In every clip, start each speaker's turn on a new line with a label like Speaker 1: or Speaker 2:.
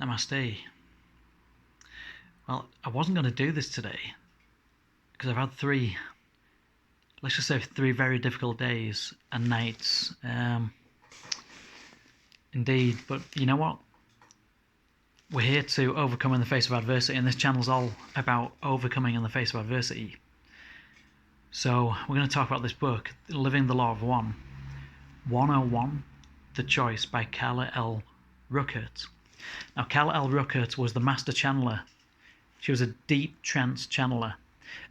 Speaker 1: Namaste. Well, I wasn't going to do this today because I've had let's just say three very difficult days and nights. Indeed, but you know what? We're here to overcome in the face of adversity, and this channel's all about overcoming in the face of adversity. So we're going to talk about this book, Living the Law of One, 101, The Choice by Carla Ruchert. Now, Carla Ruchert was the master channeler. She was a deep trance channeler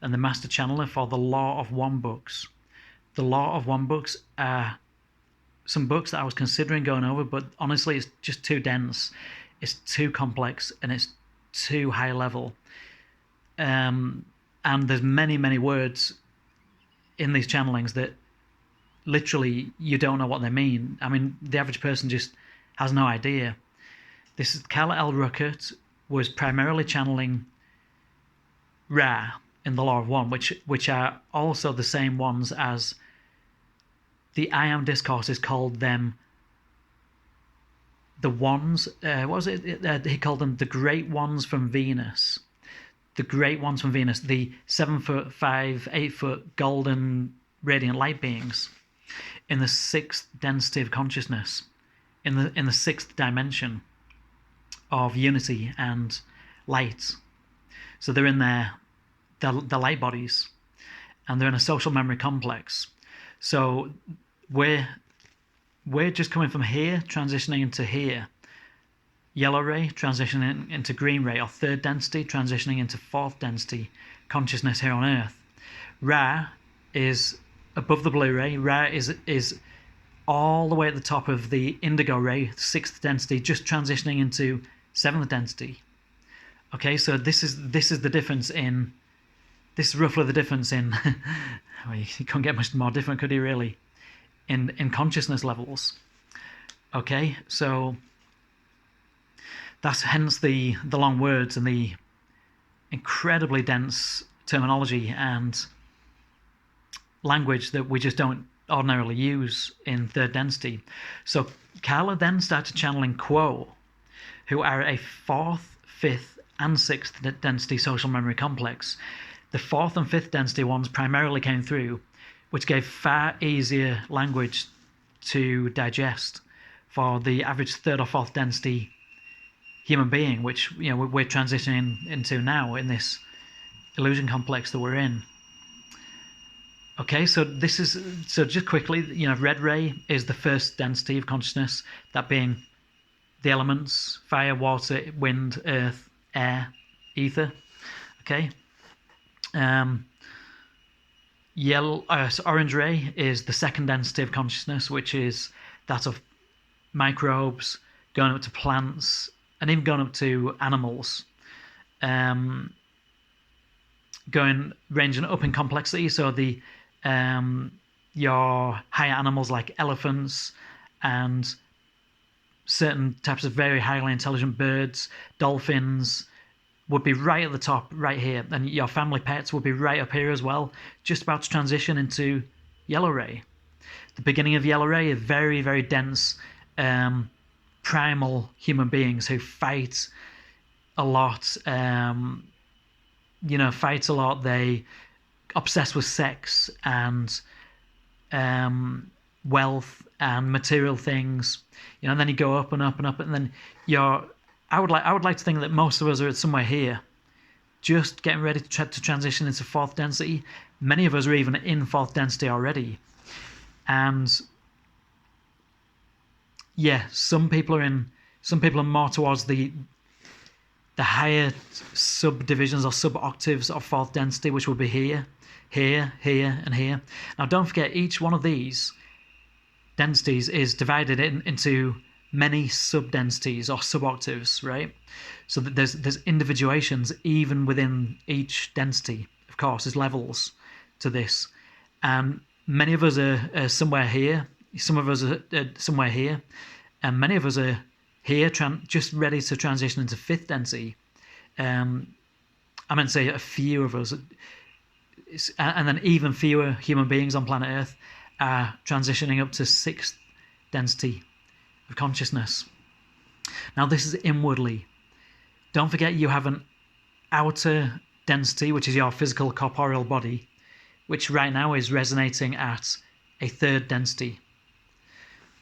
Speaker 1: and the master channeler for the Law of One books. The Law of One books are some books that I was considering going over, but honestly, it's just too dense. It's too complex and it's too high level. And there's many, many words in these channelings that literally you don't know what they mean. I mean, the average person just has no idea. This is Carla Ruchert was primarily channeling Ra in the Law of One, which are also the same ones as the I AM Discourses called them the ones. What was it? He called them the Great Ones from Venus. The Great Ones from Venus, the 7'5", 8-foot golden radiant light beings in the sixth density of consciousness, in the sixth dimension of unity and light. So they're in the light bodies, and they're in a social memory complex. So we're just coming from here, transitioning into here. Yellow ray transitioning into green ray, or third density transitioning into fourth density consciousness here on Earth. Ra is above the blue ray. Ra is all the way at the top of the indigo ray, sixth density, just transitioning into seventh density. Okay, so this is the difference in. This is roughly the difference in. Well, you can't get much more different, could you really? In consciousness levels. Okay, so that's hence the long words and the incredibly dense terminology and language that we just don't ordinarily use in third density. So Carla then started channeling Quo, who are a fourth, fifth, and sixth density social memory complex. The fourth and fifth density ones primarily came through, which gave far easier language to digest for the average third or fourth density human being, which we're transitioning into now in this illusion complex that we're in. Okay, so just quickly, red ray is the first density of consciousness, that being the elements: fire, water, wind, earth, air, ether. Okay. Orange ray is the second density of consciousness, which is that of microbes, going up to plants, and even going up to animals. Ranging up in complexity, so the your higher animals like elephants and certain types of very highly intelligent birds, dolphins, would be right at the top, right here, and your family pets would be right up here as well, just about to transition into yellow ray. The beginning of yellow ray is very, very dense, primal human beings who fight a lot. Fight a lot. They obsess with sex and wealth and material things. And then you go up and up and up, and then I would like to think that most of us are somewhere here, just getting ready to transition into fourth density. Many of us are even in fourth density already, and some people are more towards the higher subdivisions or sub-octaves of fourth density, which would be here, here, here, and here. Now, don't forget, each one of these densities is divided into many sub-densities or sub-octaves, right? So that there's individuations even within each density. Of course, there's levels to this. Many of us are somewhere here. Some of us are somewhere here. And many of us are here just ready to transition into fifth density. I meant to say a few of us. And then even fewer human beings on planet Earth are transitioning up to sixth density of consciousness. Now, this is inwardly. Don't forget you have an outer density, which is your physical corporeal body, which right now is resonating at a third density,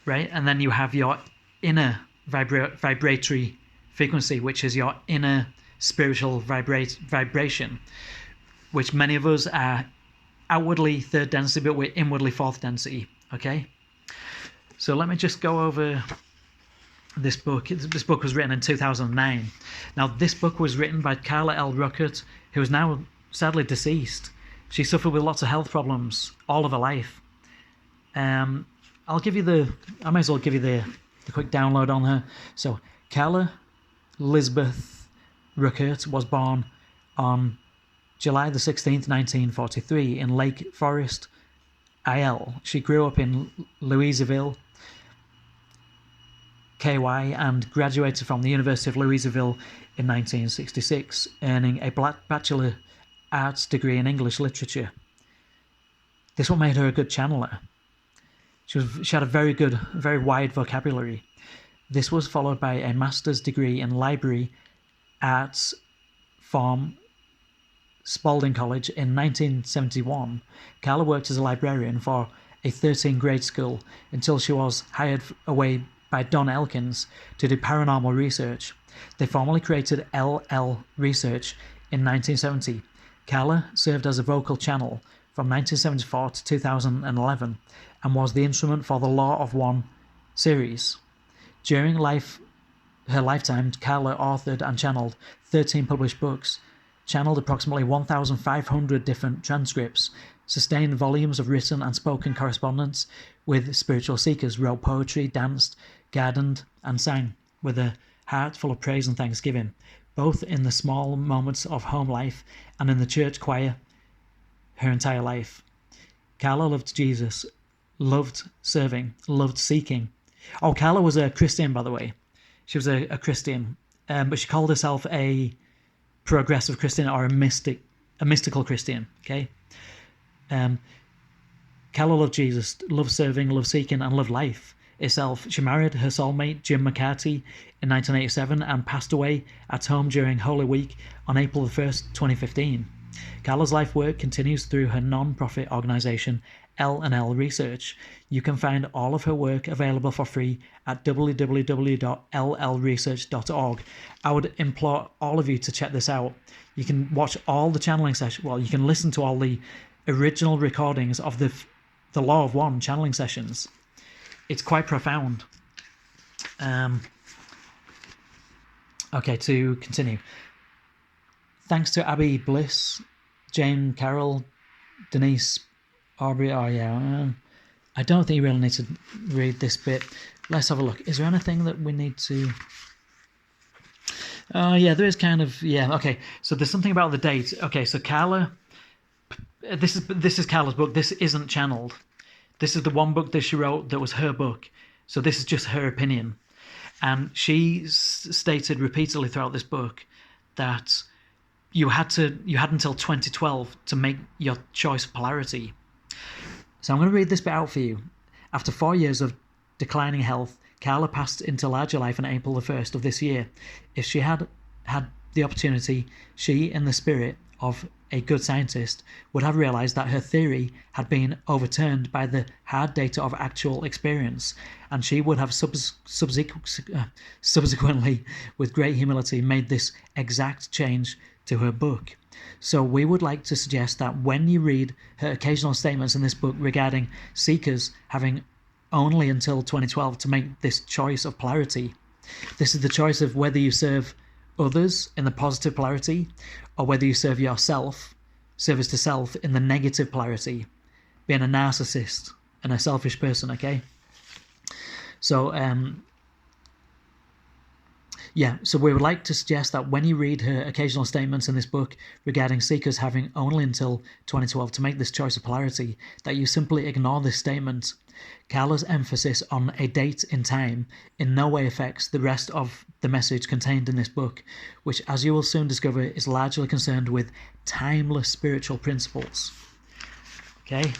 Speaker 1: right? And then you have your inner vibratory frequency, which is your inner spiritual vibration, which many of us are outwardly third density, but we're inwardly fourth density, okay? So let me just go over this book. This book was written in 2009. Now, this book was written by Carla L. Ruchert, who is now sadly deceased. She suffered with lots of health problems all of her life. I might as well give you the quick download on her. So, Carla Lisbeth Ruchert was born on July the 16th, 1943 in Lake Forest, IL. She grew up in Louisville, KY, and graduated from the University of Louisville in 1966, earning a Bachelor Arts degree in English literature. This what made her a good channeler. She had a very wide vocabulary. This was followed by a master's degree in library arts from Spalding College in 1971. Carla worked as a librarian for a 13-grade school until she was hired away by Don Elkins to do paranormal research. They formally created LL Research in 1970. Carla served as a vocal channel from 1974 to 2011 and was the instrument for the Law of One series. During her lifetime, Carla authored and channeled 13 published books, channeled approximately 1,500 different transcripts, sustained volumes of written and spoken correspondence with spiritual seekers, wrote poetry, danced, gardened, and sang with a heart full of praise and thanksgiving, both in the small moments of home life and in the church choir her entire life. Carla loved Jesus, loved serving, loved seeking. Oh, Carla was a Christian, by the way. She was a Christian, but she called herself a progressive Christian or a mystical Christian, okay? Carla loved Jesus, loved serving, loved seeking, and loved life itself. She married her soulmate, Jim McCarty, in 1987 and passed away at home during Holy Week on April 1st, 2015. Carla's life work continues through her non-profit organisation, L&L Research. You can find all of her work available for free at www.llresearch.org. I would implore all of you to check this out. You can watch all the channeling sessions. Well, you can listen to all the original recordings of the Law of One channeling sessions. It's quite profound. Okay, to continue. Thanks to Abby Bliss, Jane Carroll, Denise Aubrey. Oh yeah, I don't think you really need to read this bit. Let's have a look. Is there anything that we need to... Oh yeah, there is kind of... Yeah, okay. So there's something about the date. Okay, so Carla... This is Carla's book. This isn't channeled. This is the one book that she wrote that was her book. So this is just her opinion. And she stated repeatedly throughout this book that you had until 2012 to make your choice of polarity. So I'm going to read this bit out for you. After 4 years of declining health, Carla passed into larger life on April the 1st of this year. If she had had the opportunity, she, in the spirit of a good scientist, would have realized that her theory had been overturned by the hard data of actual experience, and she would have subsequently, with great humility, made this exact change to her book. So we would like to suggest that when you read her occasional statements in this book regarding seekers having only until 2012 to make this choice of polarity, this is the choice of whether you serve others in the positive polarity or whether you serve yourself, service to self, in the negative polarity, being a narcissist and a selfish person, okay? So, so we would like to suggest that when you read her occasional statements in this book regarding seekers having only until 2012 to make this choice of polarity, that you simply ignore this statement. Carla's emphasis on a date in time in no way affects the rest of the message contained in this book, which, as you will soon discover, is largely concerned with timeless spiritual principles. Okay?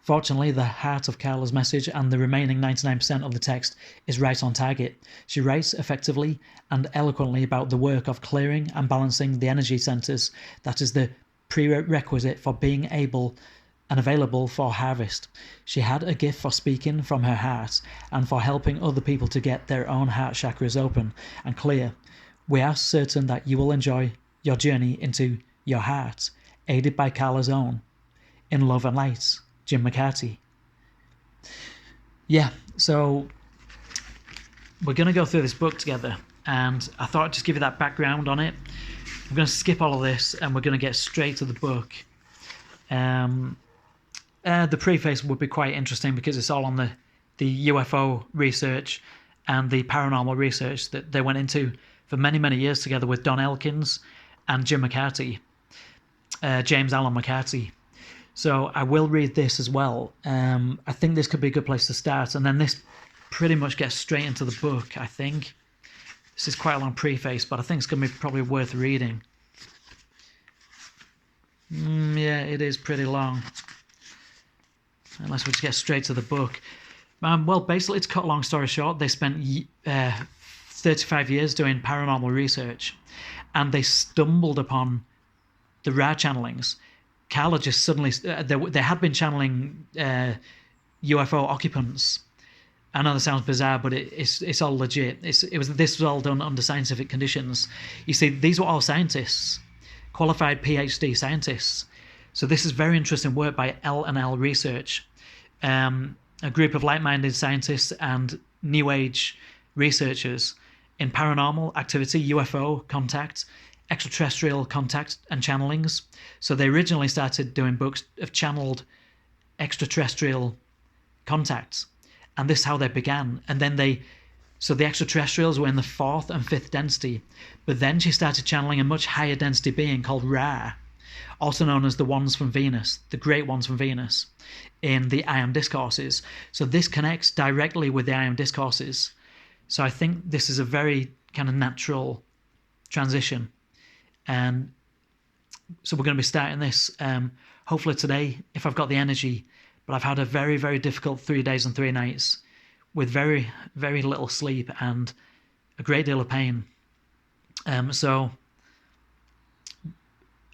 Speaker 1: Fortunately, the heart of Carla's message and the remaining 99% of the text is right on target. She writes effectively and eloquently about the work of clearing and balancing the energy centers that is the prerequisite for being able and available for harvest. She had a gift for speaking from her heart and for helping other people to get their own heart chakras open and clear. We are certain that you will enjoy your journey into your heart, aided by Carla's own. In Love and Light, Jim McCarty. Yeah, so we're going to go through this book together, and I thought I'd just give you that background on it. I'm going to skip all of this, and we're going to get straight to the book. The preface would be quite interesting because it's all on the UFO research and the paranormal research that they went into for many, many years together with Don Elkins and Jim McCarty, James Allen McCarty. So I will read this as well. I think this could be a good place to start. And then this pretty much gets straight into the book, I think. This is quite a long preface, but I think it's going to be probably worth reading. Yeah, it is pretty long. Unless we just get straight to the book. Well, basically, to cut a long story short, they spent 35 years doing paranormal research, and they stumbled upon the rare channelings. Carla just suddenly, they had been channeling UFO occupants. I know that sounds bizarre, but it's all legit. This was all done under scientific conditions. You see, these were all scientists, qualified PhD scientists. So this is very interesting work by L&L Research, a group of like-minded scientists and New Age researchers in paranormal activity, UFO contact, extraterrestrial contact and channelings. So they originally started doing books of channeled extraterrestrial contacts, and this is how they began. And then so the extraterrestrials were in the 4th and 5th density, but then she started channeling a much higher density being called Ra, also known as the ones from Venus, the great ones from Venus, in the I AM Discourses. So this connects directly with the I AM Discourses. So I think this is a very kind of natural transition. And so we're going to be starting this hopefully today, if I've got the energy. But I've had a very, very difficult 3 days and 3 nights with very, very little sleep and a great deal of pain. So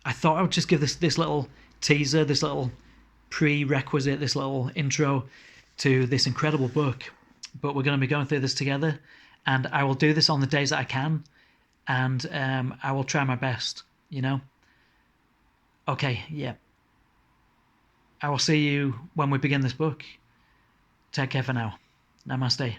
Speaker 1: I thought I would just give this little teaser, this little prerequisite, this little intro to this incredible book. But we're going to be going through this together, and I will do this on the days that I can, and I will try my best, Okay, yeah. I will see you when we begin this book. Take care for now. Namaste.